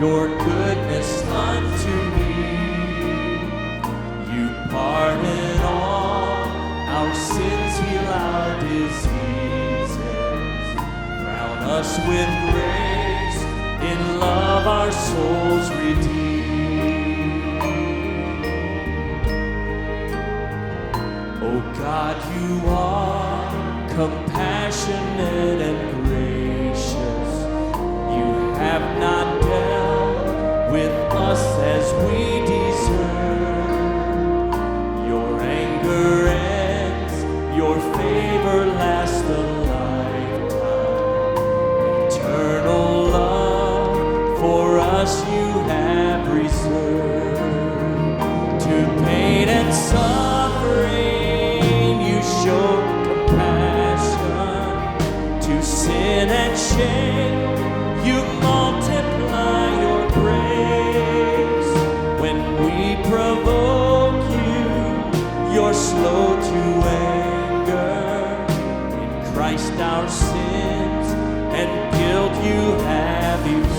your goodness unto me. You pardon all our sins, heal our diseases, crown us with grace, in love our souls redeem. Oh God, you are compassionate and gracious. You have not dealt with us as we deserve. Your anger ends, your favor lasts a lifetime. Eternal love for us you have reserved. To pain and suffering you show compassion. To sin and shame you multiply your grace. When we provoke you, you're slow to anger. In Christ our sins and guilt you have erased.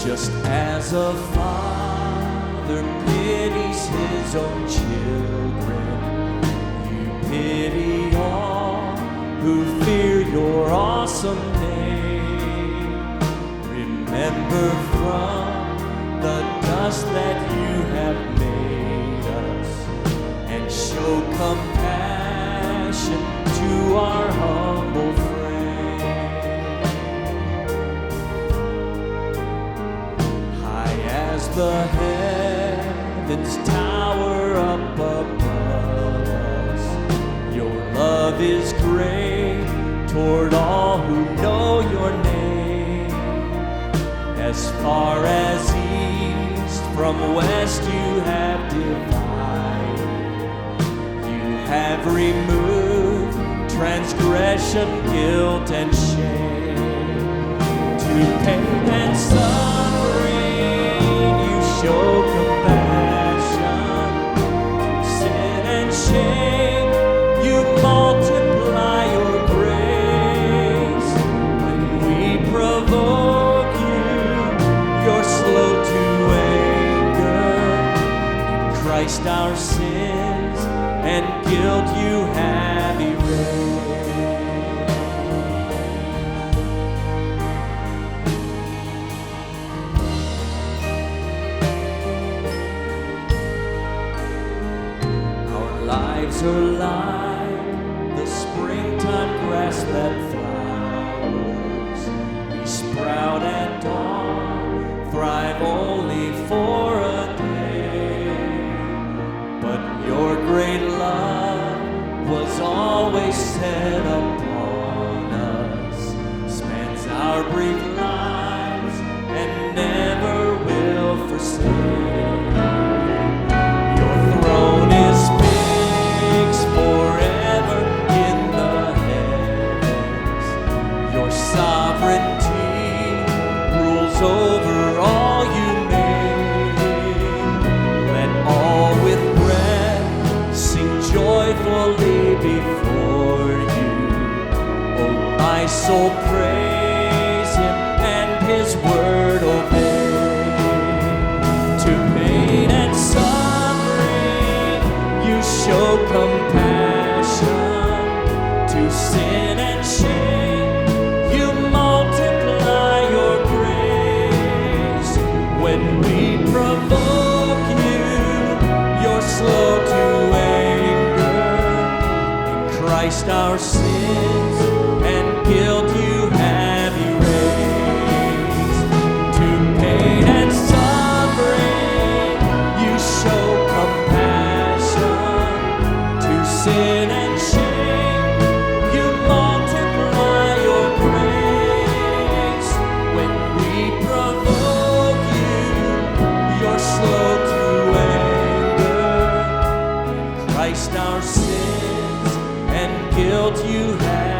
Just as a father pities his own children, you pity all who fear your awesome name. Remember from the dust that you have made us, and show compassion to our humble friend. High as the heavens tower up above us, your love is great toward all who know your name. As far as east from west you have divided. You have removed transgression, guilt, and shame. To pain and suffering you show compassion. To sin and shame you multiply your grace. When we provoke you, you're slow to anger. In Christ our sins and guilt you have erased. Our lives are like the springtime grass that flowers. We sprout at dawn, thrive only for a day. But your great love was always set upon us, spans our brief lives and never will forsake. Your throne is fixed forever in the heavens. Your sovereignty rules over all you made. Let all with breath sing joyfully before you. Oh, my soul praise him and his word obey. To pain and suffering you show compassion. To sin and shame you multiply your grace. When we provoke you, you're slow to anger. In Christ our sins and guilt you have erased. To pain and suffering you show compassion. To sin and shame you multiply your grace. When we provoke you, you're slow to anger. In Christ our sins and guilt you have